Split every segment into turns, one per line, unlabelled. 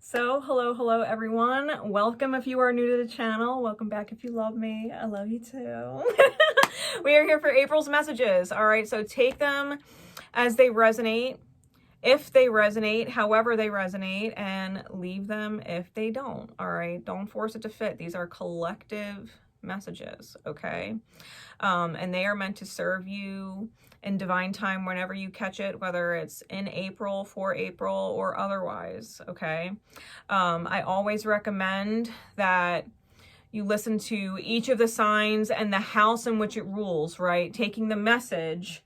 So, hello everyone. Welcome if you are new to the channel. Welcome back if you love me. I love you too. We are here for April's messages. All right, so take them as they resonate, if they resonate, however they resonate, and leave them if they don't. All right, don't force it to fit. These are collective messages, okay? And they are meant to serve you in divine time whenever you catch it, whether it's in April, for April, or otherwise, okay? I always recommend that you listen to each of the signs and the house in which it rules, right? Taking the message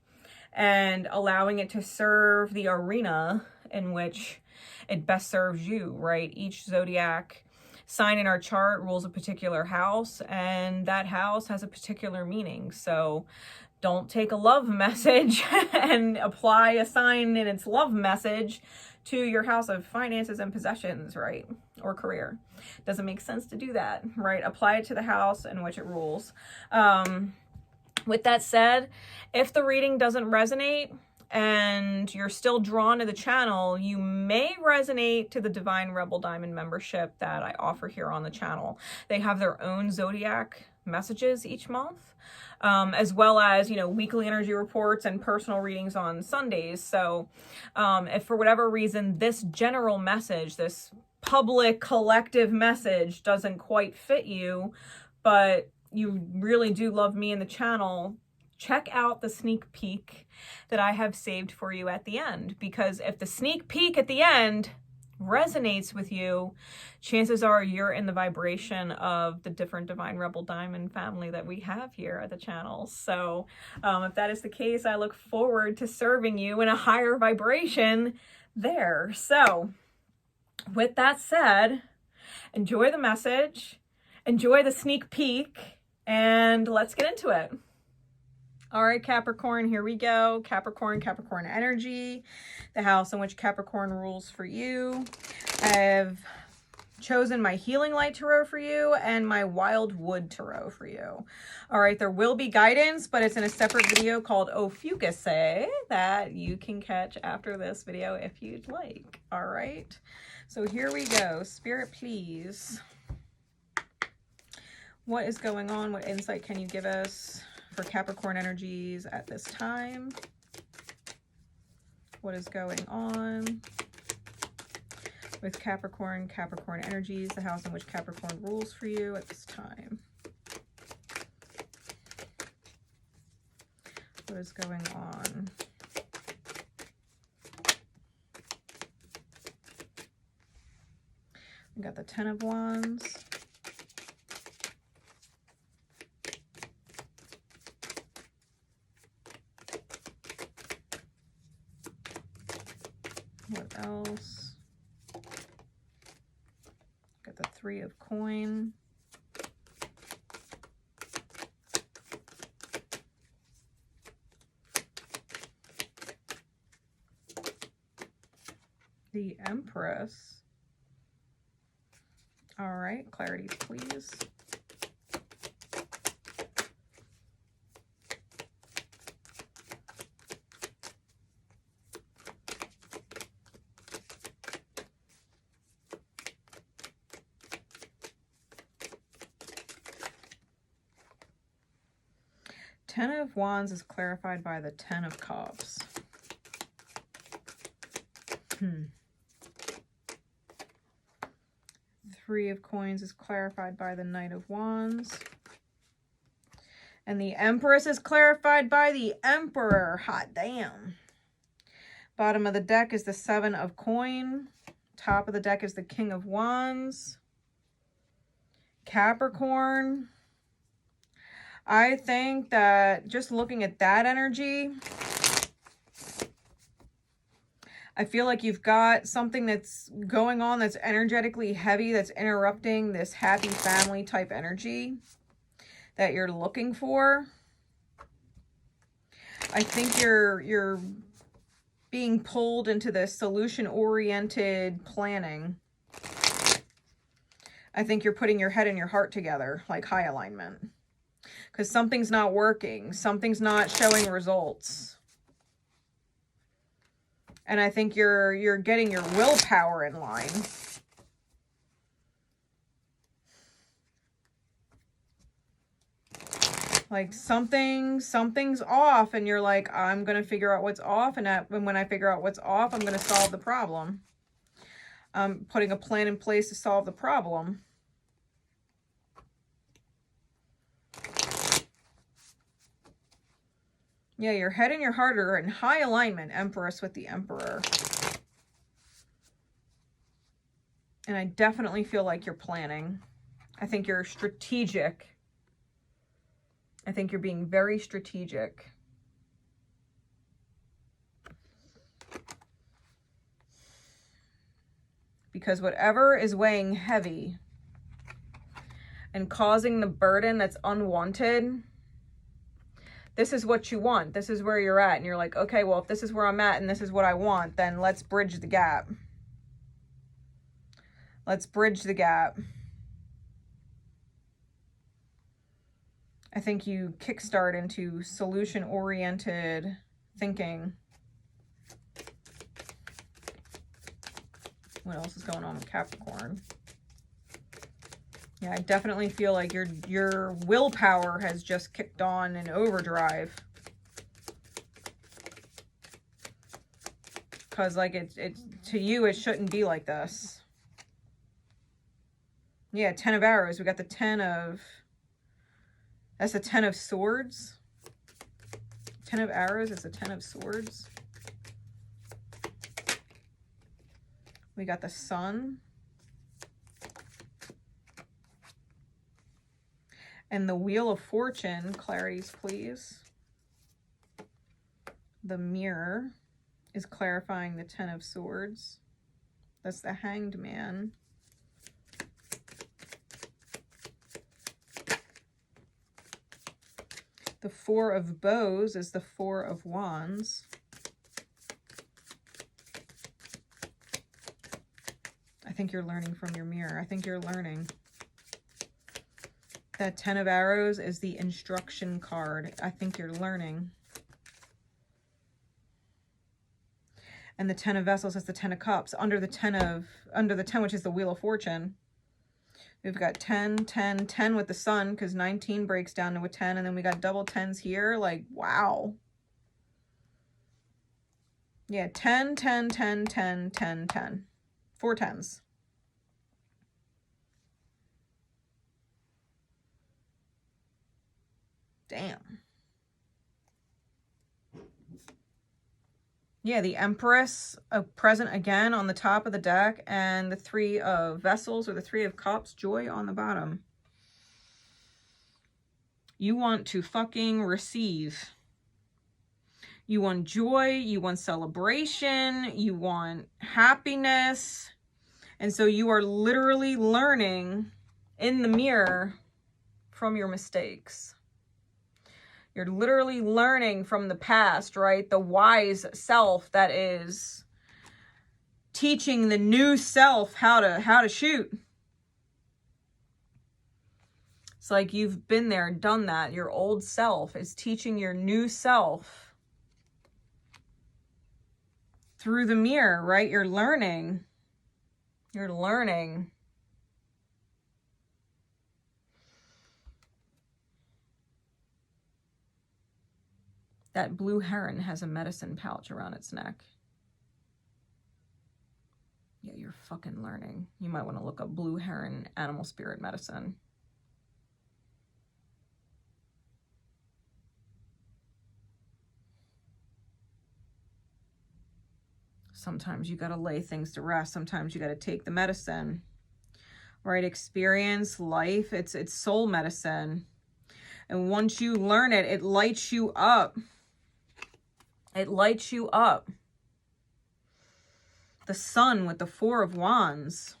and allowing it to serve the arena in which it best serves you, right? Each zodiac sign in our chart rules a particular house, and that house has a particular meaning. So don't take a love message and apply a sign in its love message to your house of finances and possessions, right? Or career. Doesn't make sense to do that, right? Apply it to the house in which it rules. With that said, if the reading doesn't resonate and you're still drawn to the channel, you may resonate to the Divine Rebel Diamond membership that I offer here on the channel. They have their own zodiac messages each month, as well as, you know, weekly energy reports and personal readings on Sundays. So if for whatever reason this general message, this public collective message doesn't quite fit you, but you really do love me and the channel, check out the sneak peek that I have saved for you at the end. Because if the sneak peek at the end resonates with you, chances are you're in the vibration of the different Divine Rebel Diamond family that we have here at the channel. So if that is the case, I look forward to serving you in a higher vibration there. So with that said, enjoy the message, enjoy the sneak peek, and let's get into it. All right, Capricorn, here we go. Capricorn energy, the house in which Capricorn rules for you. I've chosen my Healing Light Tarot for you and my Wild Wood Tarot for you. All right, there will be guidance, but it's in a separate video called Ophiuchus that you can catch after this video if you'd like. All right, so here we go. Spirit, please. What is going on? What insight can you give us for Capricorn energies at this time? What is going on with Capricorn energies, the house in which Capricorn rules for you at this time? What is going on? We got the Ten of Wands. What else? Got the Three of Coin. The Empress. All right, clarity, please. Ten of Wands is clarified by the Ten of Cups. Three of Coins is clarified by the Knight of Wands. And the Empress is clarified by the Emperor. Hot damn. Bottom of the deck is the Seven of Coin. Top of the deck is the King of Wands. Capricorn. I think that just looking at that energy, I feel like you've got something that's going on that's energetically heavy, that's interrupting this happy family type energy that you're looking for. I think you're being pulled into this solution-oriented planning. I think you're putting your head and your heart together, like high alignment. Because something's not working. Something's not showing results. And I think you're getting your willpower in line. Like something's off, and you're like, I'm going to figure out what's off. And when I figure out what's off, I'm going to solve the problem. I'm putting a plan in place to solve the problem. Yeah, your head and your heart are in high alignment, Empress with the Emperor. And I definitely feel like you're planning. I think you're strategic. I think you're being very strategic. Because whatever is weighing heavy and causing the burden that's unwanted, this is what you want. This is where you're at. And you're like, okay, well, if this is where I'm at and this is what I want, then let's bridge the gap. Let's bridge the gap. I think you kickstart into solution-oriented thinking. What else is going on with Capricorn? Yeah, I definitely feel like your willpower has just kicked on in overdrive. Because like it to you, it shouldn't be like this. Yeah, 10 of arrows. We got the 10 of... That's the 10 of swords. 10 of arrows is the 10 of swords. We got the sun. And the wheel of fortune. Clarities, please. The mirror is clarifying the 10 of swords. That's the hanged man. The 4 of bows is the 4 of wands. I think you're learning from your mirror. I think you're learning. That 10 of arrows is the instruction card. I think you're learning. And the 10 of vessels is the 10 of cups. Under the 10, which is the wheel of fortune. We've got 10, 10, 10 with the sun, because 19 breaks down to a 10. And then we got double 10s here. Like, wow. Yeah, 10, 10, 10, 10, 10, 10. 4 10s. Damn. Yeah, the Empress present again on the top of the deck, and the 3 of vessels, or the 3 of cups, joy on the bottom. You want to fucking receive. You want joy, you want celebration, you want happiness. And so you are literally learning in the mirror from your mistakes. You're literally learning from the past, right? The wise self that is teaching the new self how to shoot. It's like you've been there, done that. Your old self is teaching your new self through the mirror, right? You're learning. You're learning. That blue heron has a medicine pouch around its neck. Yeah, you're fucking learning. You might want to look up blue heron animal spirit medicine. Sometimes you got to lay things to rest. Sometimes you got to take the medicine. Right? Experience, life, it's soul medicine. And once you learn it, it lights you up. It lights you up. The sun with the 4 of wands.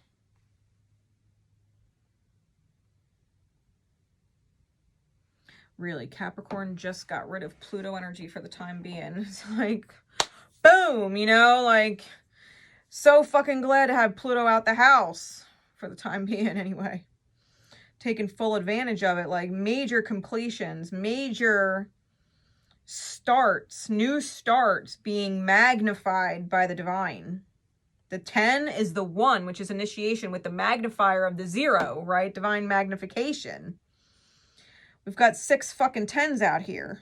Really, Capricorn just got rid of Pluto energy for the time being. It's like, boom, you know, like, so fucking glad to have Pluto out the house for the time being anyway. Taking full advantage of it, like major completions, major starts, new starts being magnified by the divine. The 10 is the 1, which is initiation with the magnifier of the 0, right? Divine magnification. We've got 6 fucking 10s out here.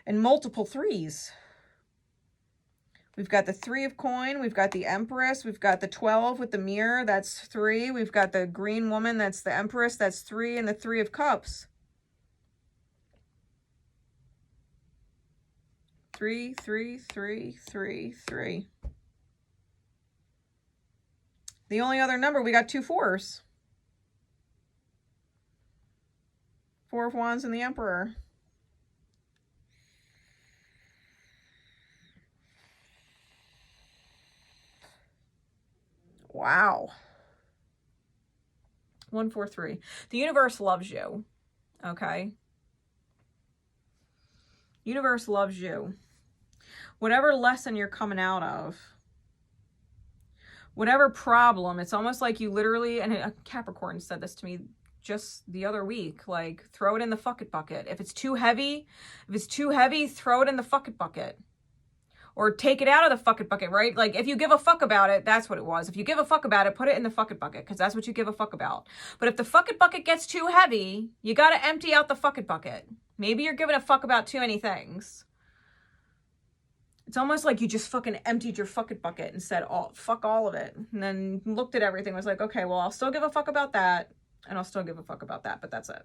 And multiple 3s. We've got the 3 of coin. We've got the Empress. We've got the 12 with the mirror. That's 3. We've got the green woman. That's the Empress. That's 3. And the 3 of cups. 3, 3, 3, 3, 3. The only other number, we got 2 4s. 4 of wands and the Emperor. Wow. 1, 4, 3. The universe loves you. Okay. Universe loves you. Whatever lesson you're coming out of, whatever problem, it's almost like you literally, and a Capricorn said this to me just the other week, like, throw it in the fuck it bucket. If it's too heavy, throw it in the fuck it bucket. Or take it out of the fuck it bucket, right? Like, if you give a fuck about it, that's what it was. If you give a fuck about it, put it in the fuck it bucket, because that's what you give a fuck about. But if the fuck it bucket gets too heavy, you got to empty out the fuck it bucket. Maybe you're giving a fuck about too many things. It's almost like you just fucking emptied your fuck it bucket and said, oh, fuck all of it. And then looked at everything, was like, okay, well, I'll still give a fuck about that. And I'll still give a fuck about that, but that's it.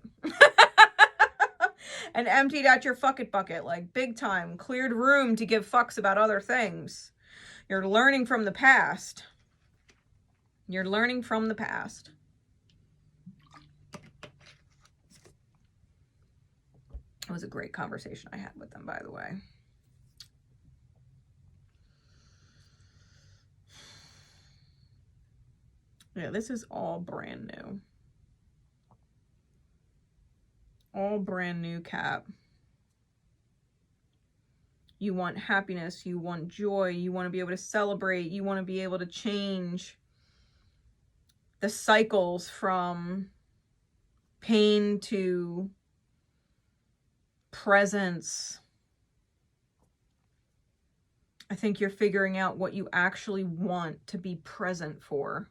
And emptied out your fuck it bucket, like, big time. Cleared room to give fucks about other things. You're learning from the past. You're learning from the past. It was a great conversation I had with them, by the way. Yeah, this is all brand new. All brand new, Cap. You want happiness, you want joy, you want to be able to celebrate, you want to be able to change the cycles from pain to presence. I think you're figuring out what you actually want to be present for.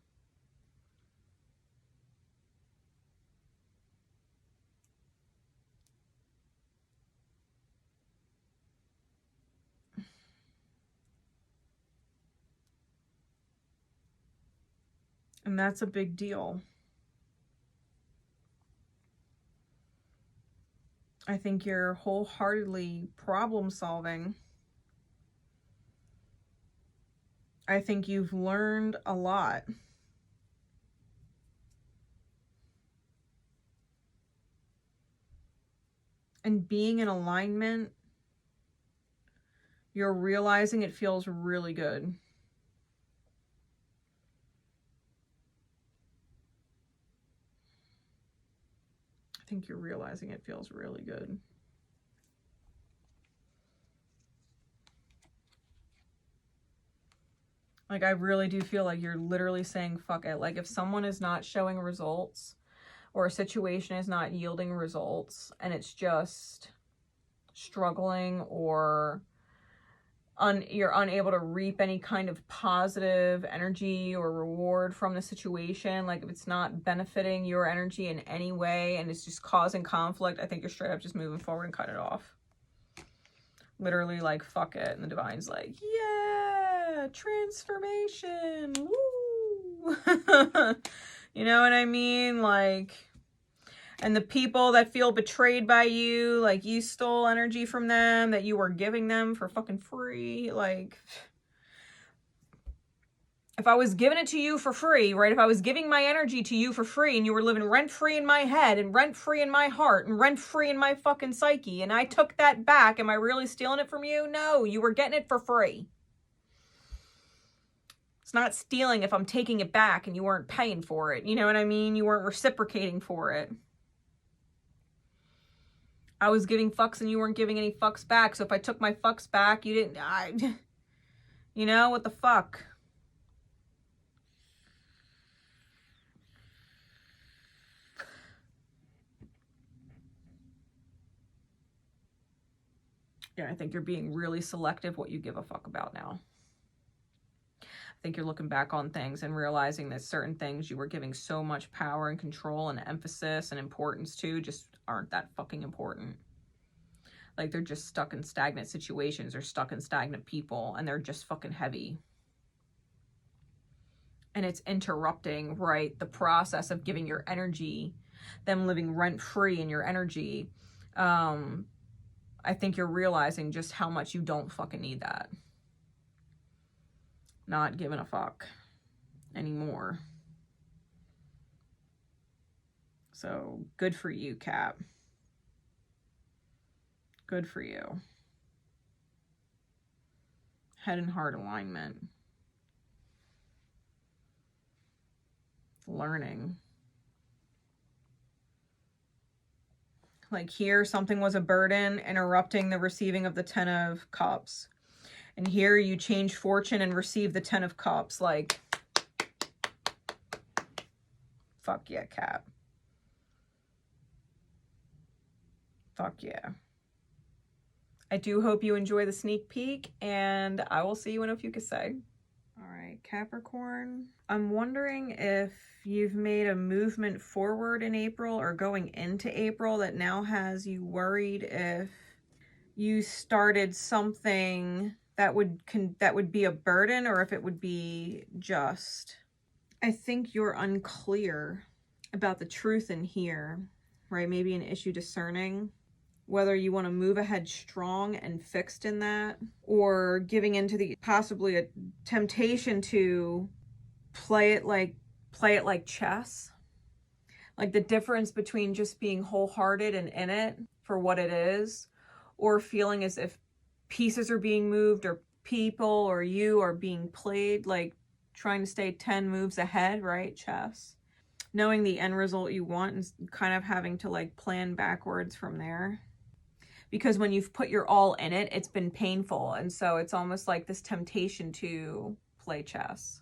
And that's a big deal. I think you're wholeheartedly problem solving. I think you've learned a lot. And being in alignment, you're realizing it feels really good. I think you're realizing it feels really good. Like, I really do feel like you're literally saying, fuck it. Like, if someone is not showing results or a situation is not yielding results and it's just struggling or you're unable to reap any kind of positive energy or reward from the situation, like if it's not benefiting your energy in any way and it's just causing conflict, I think you're straight up just moving forward and cut it off. Literally, like, fuck it. And the Divine's like, yeah, transformation, woo. You know what I mean? Like, and the people that feel betrayed by you, like you stole energy from them that you were giving them for fucking free. Like, if I was giving it to you for free, right? If I was giving my energy to you for free and you were living rent-free in my head and rent-free in my heart and rent-free in my fucking psyche and I took that back, am I really stealing it from you? No, you were getting it for free. It's not stealing if I'm taking it back and you weren't paying for it. You know what I mean? You weren't reciprocating for it. I was giving fucks and you weren't giving any fucks back. So if I took my fucks back, you didn't, you know, what the fuck? Yeah, I think you're being really selective what you give a fuck about now. think you're looking back on things and realizing that certain things you were giving so much power and control and emphasis and importance to just aren't that fucking important. Like, they're just stuck in stagnant situations or stuck in stagnant people, and they're just fucking heavy. And it's interrupting, right, the process of giving your energy, them living rent-free in your energy. I think you're realizing just how much you don't fucking need that. Not giving a fuck anymore. So good for you, Cap. Good for you. Head and heart alignment. Learning. Like here, something was a burden, interrupting the receiving of the 10 of Cups. And here you change fortune and receive the 10 of Cups. Like, fuck yeah, Cap. Fuck yeah. I do hope you enjoy the sneak peek, and I will see you in a few say. All right, Capricorn. I'm wondering if you've made a movement forward in April or going into April that now has you worried if you started something that would be a burden, or if it would be just. I think you're unclear about the truth in here, right? Maybe an issue discerning whether you want to move ahead strong and fixed in that, or giving into the possibly a temptation to play it like chess. Like the difference between just being wholehearted and in it for what it is, or feeling as if pieces are being moved, or people or you are being played, like trying to stay 10 moves ahead, right? Chess. Knowing the end result you want and kind of having to like plan backwards from there. Because when you've put your all in it, it's been painful. And so it's almost like this temptation to play chess.